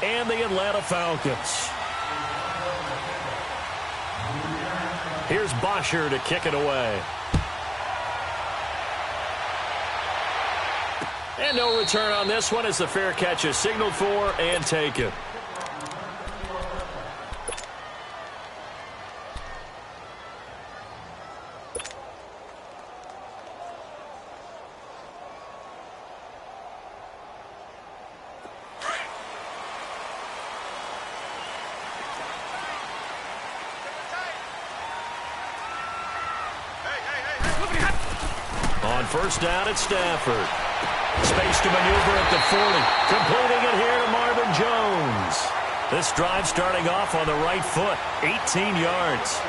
and the Atlanta Falcons. Here's Bosher to kick it away. And no return on this one as the fair catch is signaled for and taken. On first down, it's Stafford. Space to maneuver at the 40. Completing it here to Marvin Jones. This drive starting off on the right foot. 18 yards.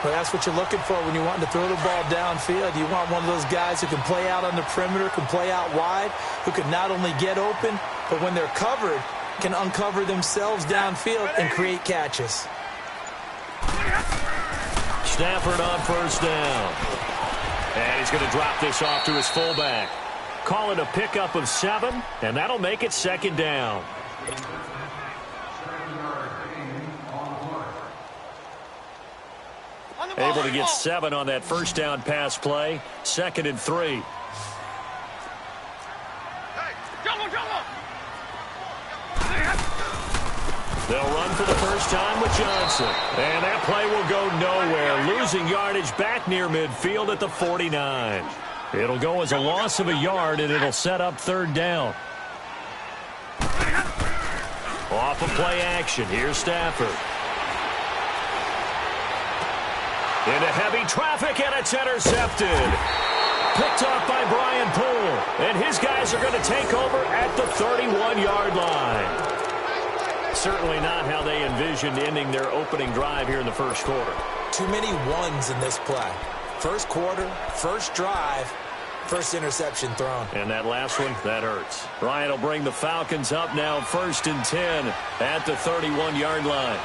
Well, that's what you're looking for when you want to throw the ball downfield. You want one of those guys who can play out on the perimeter, can play out wide, who can not only get open, but when they're covered, can uncover themselves downfield and create catches. Stafford on first down. And he's going to drop this off to his fullback. Call it a pickup of 7, and that'll make it second down. Able to get 7 on that first down pass play. 2nd and 3. They'll run for the first time with Johnson. And that play will go nowhere. Losing yardage back near midfield at the 49. It'll go as a loss of a yard, and it'll set up third down. Off of play action. Here's Stafford. Into heavy traffic, and it's intercepted. Picked off by Brian Poole. And his guys are going to take over at the 31-yard line. Certainly not how they envisioned ending their opening drive here in the first quarter. Too many ones in this play. First quarter, first drive, first interception thrown. And that last one, that hurts. Ryan will bring the Falcons up now 1st and 10 at the 31-yard line.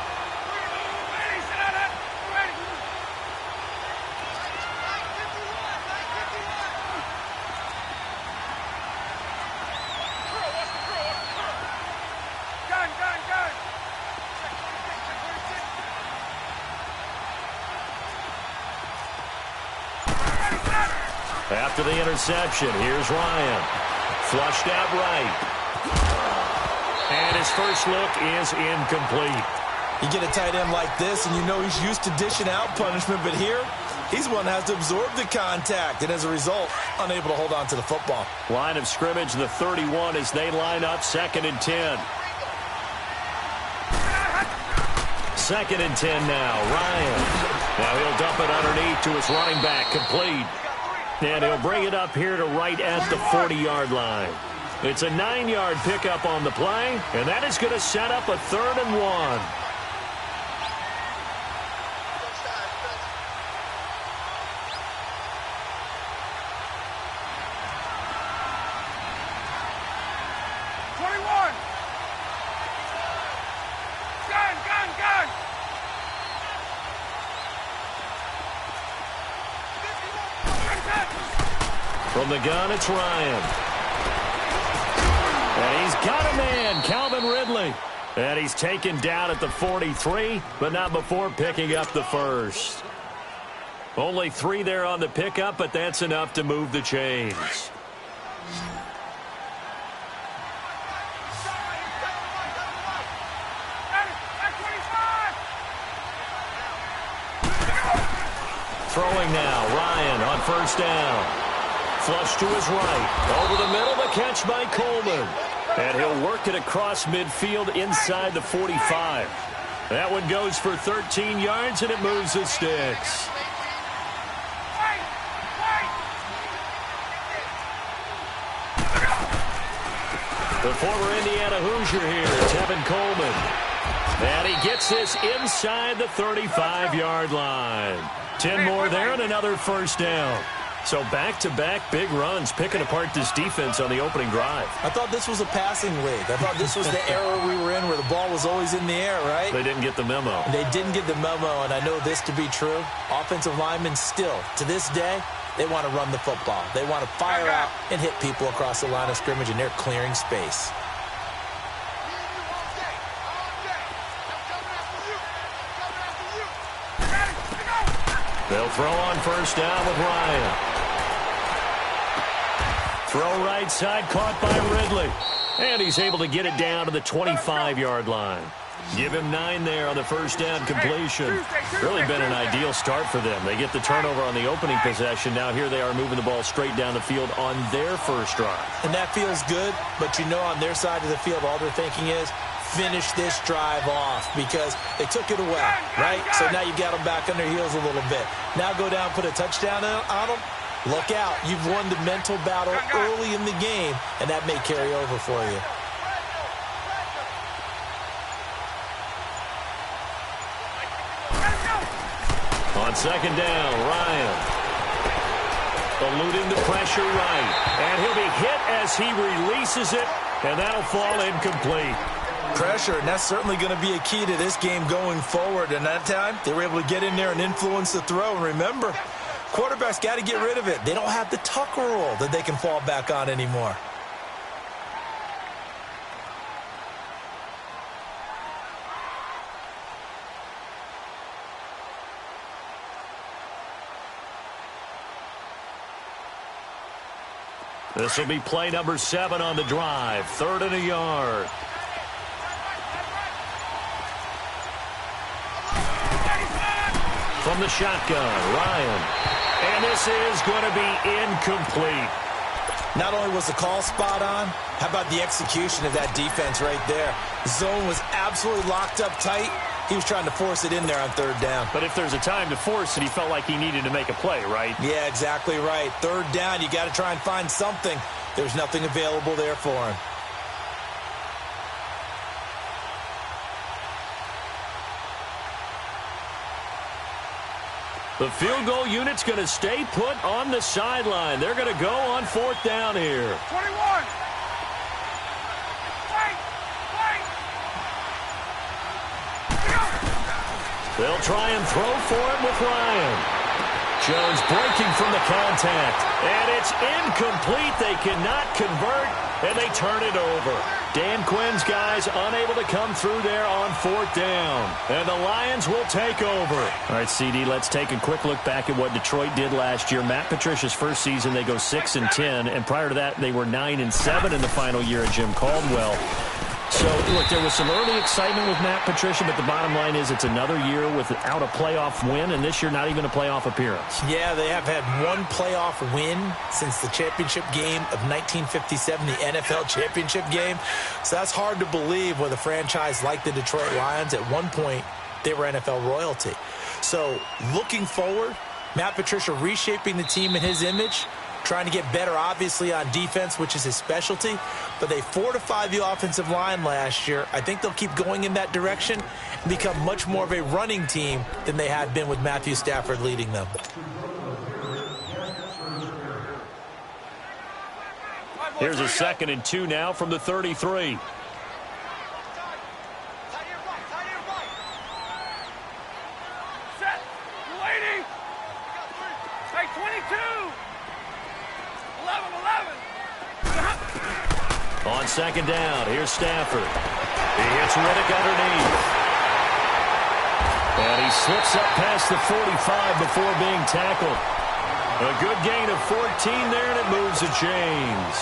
After the interception, here's Ryan. Flushed out right. And his first look is incomplete. You get a tight end like this, and you know he's used to dishing out punishment, but here, he's one that has to absorb the contact, and as a result, unable to hold on to the football. Line of scrimmage, the 31 as they line up 2nd and 10. 2nd and 10 now, Ryan. Now he'll dump it underneath to his running back, complete. And he'll bring it up here to right at the 40-yard line. It's a 9-yard pickup on the play, and that is going to set up a 3rd and 1. From the gun, it's Ryan. And he's got a man, Calvin Ridley. And he's taken down at the 43, but not before picking up the first. Only 3 there on the pickup, but that's enough to move the chains. Throwing now, Ryan on first down. Flush to his right. Over the middle, the catch by Coleman. And he'll work it across midfield inside the 45. That one goes for 13 yards, and it moves the sticks. The former Indiana Hoosier here, Tevin Coleman. And he gets this inside the 35-yard line. 10 more there and another first down. So back-to-back big runs picking apart this defense on the opening drive. I thought this was a passing league. I thought this was the era we were in where the ball was always in the air, right? They didn't get the memo. They didn't get the memo, and I know this to be true. Offensive linemen still, to this day, they want to run the football. They want to fire out and hit people across the line of scrimmage, and they're clearing space. They'll throw on first down with Ryan. Throw right side, caught by Ridley. And he's able to get it down to the 25-yard line. Give him 9 there on the first down completion. Really been an ideal start for them. They get the turnover on the opening possession. Now here they are moving the ball straight down the field on their first drive. And that feels good, but you know on their side of the field, all they're thinking is, finish this drive off because they took it away, right? So now you've got them back on their heels a little bit. Now go down, put a touchdown on them. Look out. You've won the mental battle early in the game, and that may carry over for you. On second down, Ryan. Eluding the pressure right. And he'll be hit as he releases it, and that'll fall incomplete. Pressure, and that's certainly going to be a key to this game going forward. And that time, they were able to get in there and influence the throw. And remember, quarterbacks got to get rid of it. They don't have the Tucker rule that they can fall back on anymore. This will be play number 7 on the drive. 3rd and a yard. From the shotgun, Ryan. And this is going to be incomplete. Not only was the call spot on, how about the execution of that defense right there? Zone was absolutely locked up tight. He was trying to force it in there on 3rd down. But if there's a time to force it, he felt like he needed to make a play, right? Yeah, exactly right. 3rd down, you got to try and find something. There's nothing available there for him. The field goal unit's going to stay put on the sideline. They're going to go on 4th down here. 21. They'll try and throw for it with Ryan. Jones breaking from the contact. And it's incomplete. They cannot convert, and they turn it over. Dan Quinn's guys unable to come through there on 4th down. And the Lions will take over. All right, CD, let's take a quick look back at what Detroit did last year. Matt Patricia's first season, they go 6-10. And prior to that, they were 9-7 in the final year of Jim Caldwell. So, look, there was some early excitement with Matt Patricia, but the bottom line is it's another year without a playoff win, and this year not even a playoff appearance. Yeah, they have had one playoff win since the championship game of 1957, the NFL championship game. So that's hard to believe with a franchise like the Detroit Lions. At one point, they were NFL royalty. So, looking forward, Matt Patricia reshaping the team in his image, trying to get better, obviously, on defense, which is his specialty. But they fortified the offensive line last year. I think they'll keep going in that direction and become much more of a running team than they had been with Matthew Stafford leading them. Here's a 2nd and 2 now from the 33. Set. Waiting. Hey, 22. 11. On 2nd down, here's Stafford. He hits Riddick underneath. And he slips up past the 45 before being tackled. A good gain of 14 there, and it moves the chains.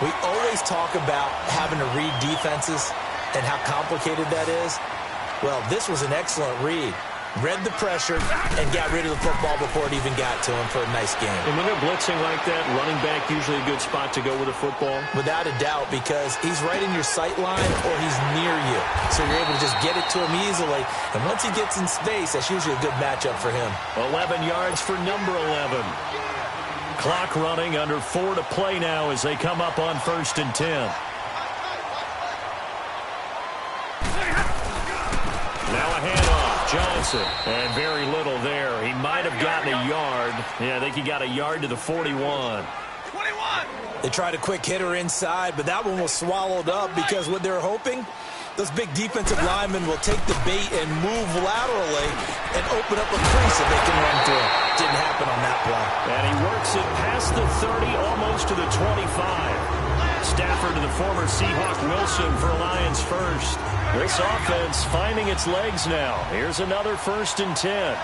We always talk about having to read defenses and how complicated that is. Well, this was an excellent read. Read the pressure and got rid of the football before it even got to him for a nice game. And when they're blitzing like that, running back usually a good spot to go with a football? Without a doubt, because he's right in your sight line or he's near you. So you're able to just get it to him easily. And once he gets in space, that's usually a good matchup for him. 11 yards for number 11. Clock running, under 4 to play now as they come up on 1st and 10. Now a handoff. Johnson. And very little there. He might have gotten a yard. Yeah, I think he got a yard to the 41. 21. They tried a quick hitter inside, but that one was swallowed up because what they're hoping, those big defensive linemen will take the bait and move laterally and open up a crease that they can run through. Didn't happen on that play. And he works it past the 30, almost to the 25. Stafford to the former Seahawk Wilson for Lions first. This offense finding its legs now. Here's another 1st and 10.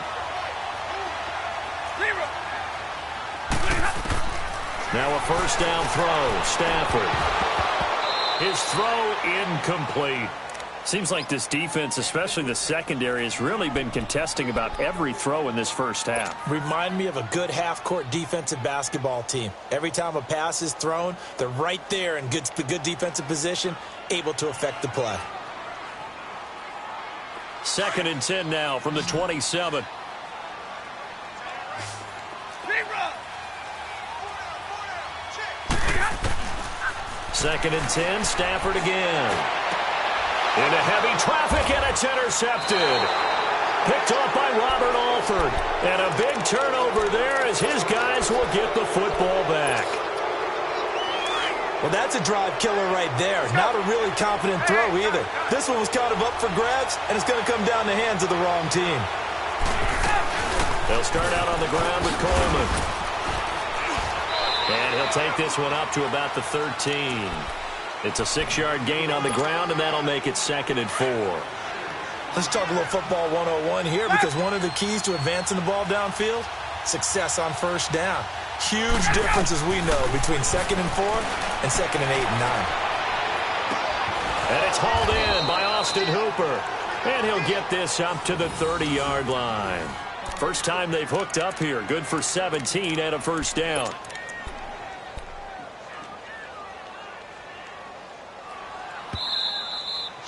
Now a first down throw. Stafford. His throw incomplete. Seems like this defense, especially the secondary, has really been contesting about every throw in this first half. Remind me of a good half-court defensive basketball team. Every time a pass is thrown, they're right there in good defensive position, able to affect the play. 2nd and 10 now from the 27. Second and 10, Stafford again. Into heavy traffic, and it's intercepted. Picked off by Robert Alford. And a big turnover there as his guys will get the football back. Well, that's a drive killer right there. Not a really confident throw either. This one was kind of up for grabs, and it's going to come down the hands of the wrong team. They'll start out on the ground with Coleman. And he'll take this one up to about the 13. It's a 6-yard gain on the ground, and that'll make it 2nd and 4. Let's talk a little football 101 here, because one of the keys to advancing the ball downfield, success on first down. Huge difference, as we know, between 2nd and 4 and 2nd and 8 and 9. And it's hauled in by Austin Hooper. And he'll get this up to the 30-yard line. First time they've hooked up here. Good for 17 and a first down.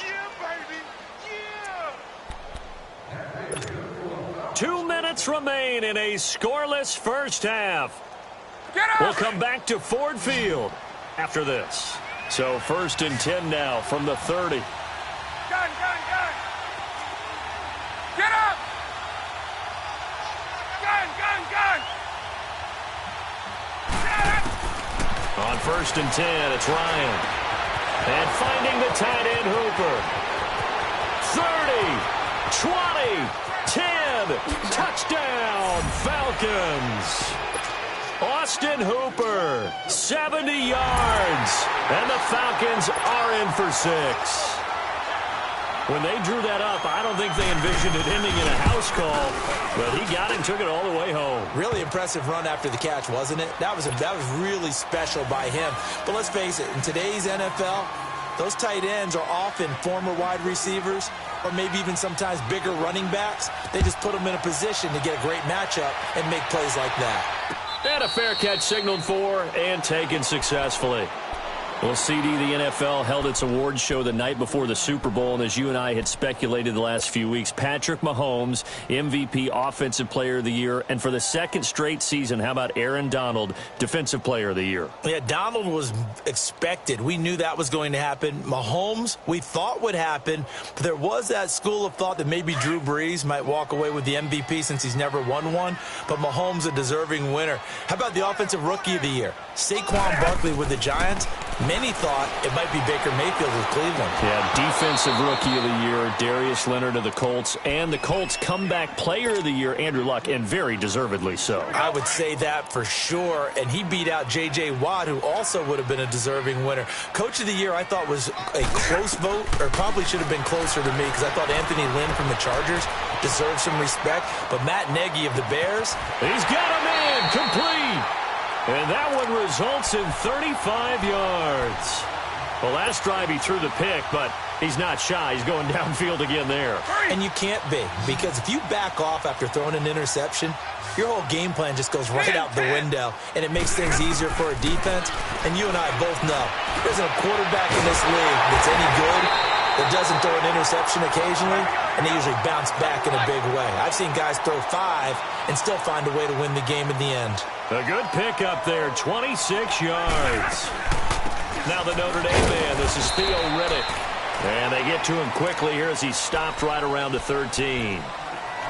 Yeah, baby. Yeah. 2 minutes remain in a scoreless first half. We'll come back to Ford Field after this. So 1st and 10 now from the 30. Gun. Get up! Gun! On 1st and 10, it's Ryan. And finding the tight end, Hooper. 30, 20, 10. Touchdown, Falcons. Austin Hooper, 70 yards. And the Falcons are in for 6. When they drew that up, I don't think they envisioned it ending in a house call, but he got it and took it all the way home. Really impressive run after the catch, wasn't it? That was really special by him. But let's face it, in today's NFL, those tight ends are often former wide receivers or maybe even sometimes bigger running backs. They just put them in a position to get a great matchup and make plays like that. And a fair catch signaled for and taken successfully. Well, CD, the NFL held its awards show the night before the Super Bowl, and as you and I had speculated the last few weeks, Patrick Mahomes, MVP Offensive Player of the Year, and for the 2nd straight season, how about Aaron Donald, Defensive Player of the Year? Yeah, Donald was expected. We knew that was going to happen. Mahomes, we thought would happen. But there was that school of thought that maybe Drew Brees might walk away with the MVP since he's never won one. But Mahomes, a deserving winner. How about the Offensive Rookie of the Year? Saquon Barkley with the Giants. Many thought it might be Baker Mayfield with Cleveland. Yeah, Defensive Rookie of the Year, Darius Leonard of the Colts, and the Colts Comeback Player of the Year, Andrew Luck, and very deservedly so. I would say that for sure, and he beat out J.J. Watt, who also would have been a deserving winner. Coach of the Year, I thought, was a close vote, or probably should have been closer to me, because I thought Anthony Lynn from the Chargers deserves some respect, but Matt Nagy of the Bears. He's got him in, complete. And that one results in 35 yards. Well, last drive he threw the pick, but he's not shy. He's going downfield again there. And you can't be, because if you back off after throwing an interception, your whole game plan just goes right out the window, and it makes things easier for a defense. And you and I both know there isn't a quarterback in this league that's any good that doesn't throw an interception occasionally, and they usually bounce back in a big way. I've seen guys throw 5 and still find a way to win the game in the end. A good pickup there, 26 yards. Now the Notre Dame man, this is Theo Riddick. And they get to him quickly here as he stopped right around the 13.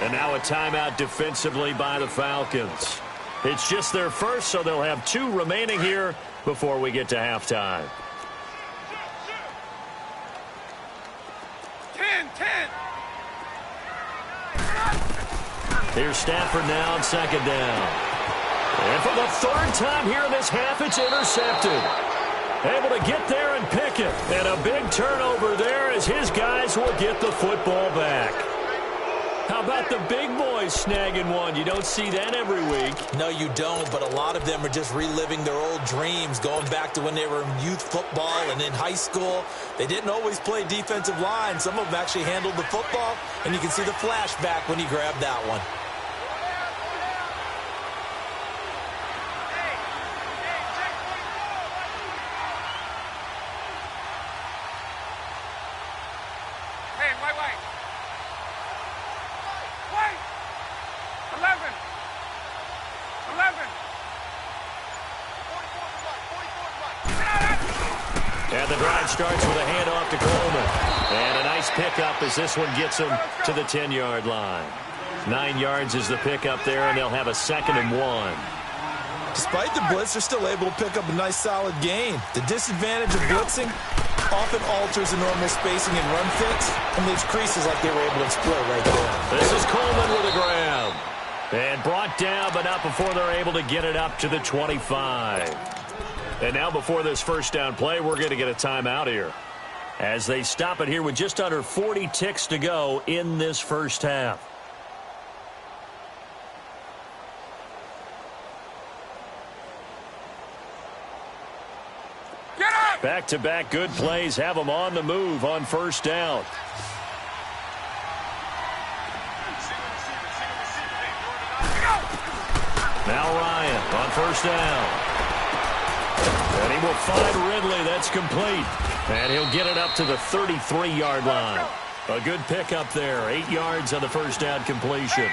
And now a timeout defensively by the Falcons. It's just their first, so they'll have 2 remaining here before we get to halftime. 10. Here's Stafford now on 2nd down. And for the 3rd time here in this half, it's intercepted. Able to get there and pick it. And a big turnover there as his guys will get the football back. How about the big boys snagging one? You don't see that every week. No, you don't, but a lot of them are just reliving their old dreams, going back to when they were in youth football and in high school. They didn't always play defensive line. Some of them actually handled the football, and you can see the flashback when he grabbed that one. And the drive starts with a handoff to Coleman. And a nice pickup as this one gets him to the 10-yard line. 9 yards is the pickup there, and they'll have a 2nd and 1. Despite the blitz, they're still able to pick up a nice, solid gain. The disadvantage of blitzing often alters the normal spacing and run fits and leaves creases like they were able to exploit right there. This is Coleman with a grab. And brought down, but not before they're able to get it up to the 25. And now before this first down play, we're going to get a timeout here, as they stop it here with just under 40 ticks to go in this first half. Get up! Back-to-back good plays have them on the move on first down. Now Ryan on first down. And he will find Ridley. That's complete. And he'll get it up to the 33-yard line. A good pickup there. 8 yards on the first down completion.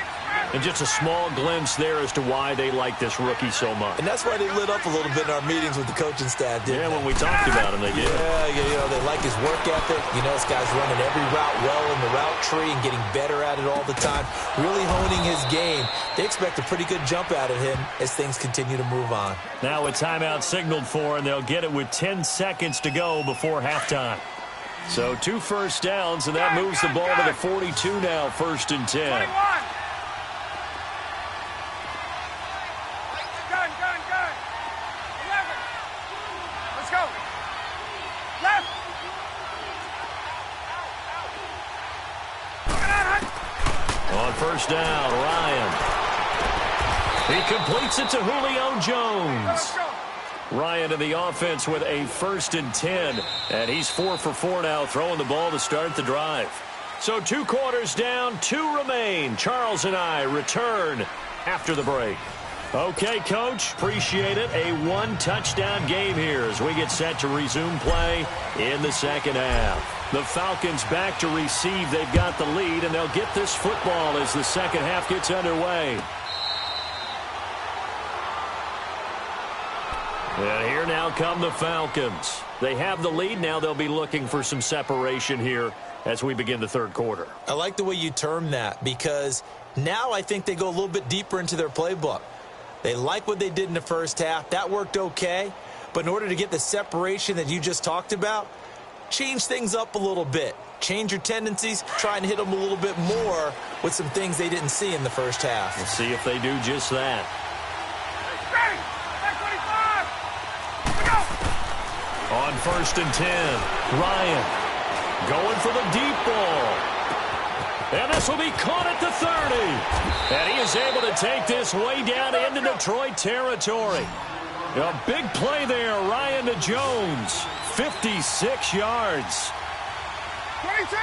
And just a small glimpse there as to why they like this rookie so much. And that's why they lit up a little bit in our meetings with the coaching staff, didn't they? When we talked about him, they did. Yeah, you know, they like his work ethic. You know, this guy's running every route well in the route tree and getting better at it all the time, really honing his game. They expect a pretty good jump out of him as things continue to move on. Now a timeout signaled for, and they'll get it with 10 seconds to go before halftime. So 2 first downs, and that moves the ball to the 42 now, 1st and 10. 21. Gun. 11. Let's go. Left. On first down, Ryan. He completes it to Julio Jones. Ryan in the offense with a 1st and 10. And he's 4 for 4 now, throwing the ball to start the drive. So 2 quarters down, 2 remain. Charles and I return after the break. Okay, Coach, appreciate it. A 1-touchdown game here as we get set to resume play in the second half. The Falcons back to receive. They've got the lead, and they'll get this football as the second half gets underway. And here now come the Falcons. They have the lead. Now they'll be looking for some separation here as we begin the third quarter. I like the way you term that, because now I think they go a little bit deeper into their playbook. They like what they did in the first half. That worked okay. But in order to get the separation that you just talked about, change things up a little bit. Change your tendencies. Try and hit them a little bit more with some things they didn't see in the first half. We'll see if they do just that. On 1st and 10, Ryan going for the deep ball. And this will be caught at the 30. And he is able to take this way down into Detroit territory. A big play there, Ryan to Jones. 56 yards. 22.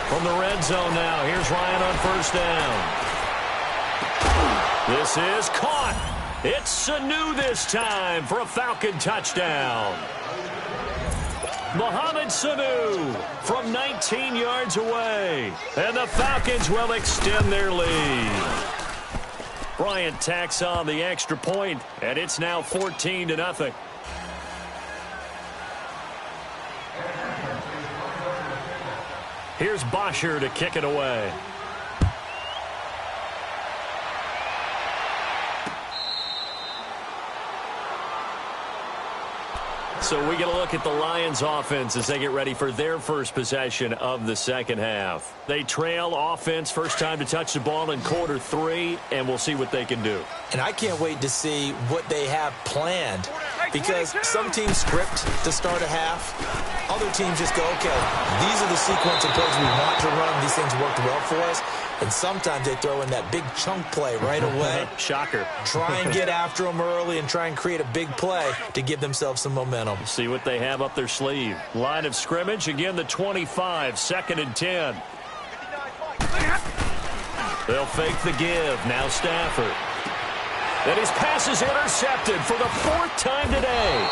From the red zone now, here's Ryan on first down. This is caught. It's Sanu this time for a Falcon touchdown. Mohamed Sanu from 19 yards away. And the Falcons will extend their lead. Bryant tacks on the extra point, and it's now 14-0. Here's Bosher to kick it away. So we get a look at the Lions offense as they get ready for their first possession of the second half. They trail offense, first time to touch the ball in quarter 3, and we'll see what they can do. And I can't wait to see what they have planned because some teams script to start a half. Other teams just go, okay, these are the sequence of plays we want to run. These things worked well for us. And sometimes they throw in that big chunk play right away. Shocker. Try and get after them early and try and create a big play to give themselves some momentum. See what they have up their sleeve. Line of scrimmage, again the 25, 2nd and 10. They'll fake the give. Now Stafford. And his pass is intercepted for the 4th time today.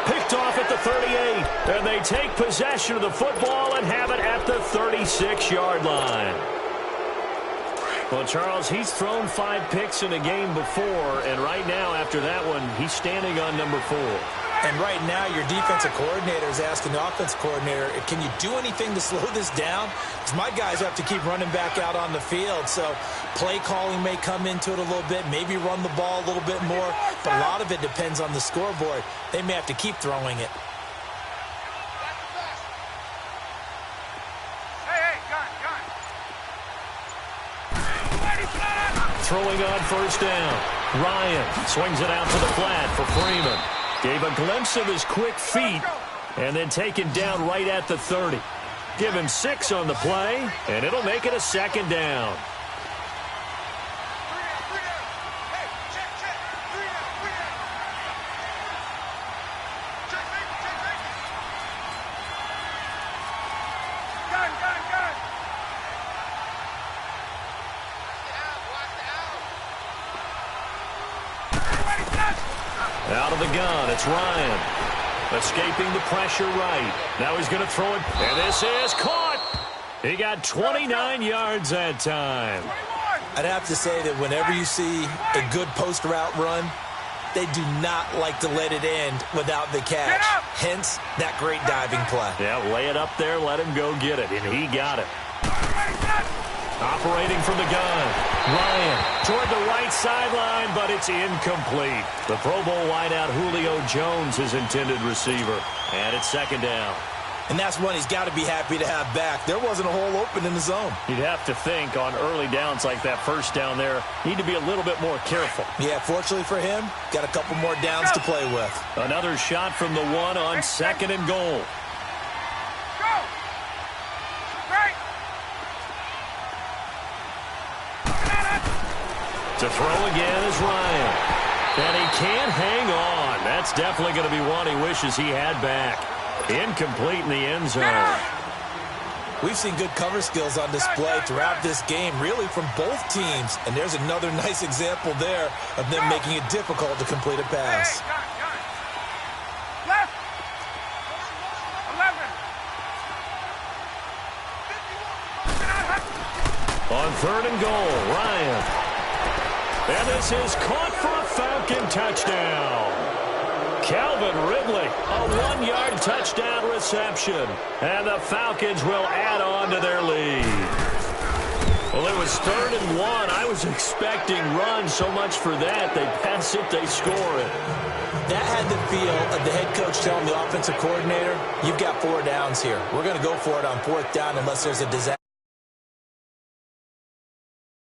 Picked off at the 38. And they take possession of the football and have it at the 36-yard line. Well, Charles, he's thrown 5 picks in a game before, and right now, after that one, he's standing on number 4. And right now, your defensive coordinator is asking the offensive coordinator, can you do anything to slow this down? Because my guys have to keep running back out on the field, so play calling may come into it a little bit, maybe run the ball a little bit more, but a lot of it depends on the scoreboard. They may have to keep throwing it. Throwing on 1st down. Ryan swings it out to the flat for Freeman. Gave a glimpse of his quick feet and then taken down right at the 30. Give him 6 on the play, and it'll make it a 2nd down. Out of the gun, it's Ryan. Escaping the pressure right. Now he's going to throw it, and this is caught. He got 29 yards that time. I'd have to say that whenever you see a good post route run, they do not like to let it end without the catch. Hence, that great diving play. Yeah, lay it up there, let him go get it, and he got it. Operating from the gun. Ryan toward the right sideline, but it's incomplete. The Pro Bowl wideout Julio Jones, his intended receiver. And it's 2nd down. And that's one he's got to be happy to have back. There wasn't a hole open in the zone. You'd have to think on early downs like that 1st down there, need to be a little bit more careful. Yeah, fortunately for him, got a couple more downs to play with. Another shot from the 1 on 2nd and goal. To throw again is Ryan. And he can't hang on. That's definitely going to be one he wishes he had back. Incomplete in the end zone. We've seen good cover skills on display throughout this game, really from both teams. And there's another nice example there of them making it difficult to complete a pass. Left. 11. On 3rd and goal, Ryan. And this is caught for a Falcon touchdown. Calvin Ridley, a 1-yard touchdown reception. And the Falcons will add on to their lead. Well, it was 3rd and 1. I was expecting runs, so much for that. They pass it, they score it. That had the feel of the head coach telling the offensive coordinator, you've got 4 downs here. We're going to go for it on 4th down unless there's a disaster.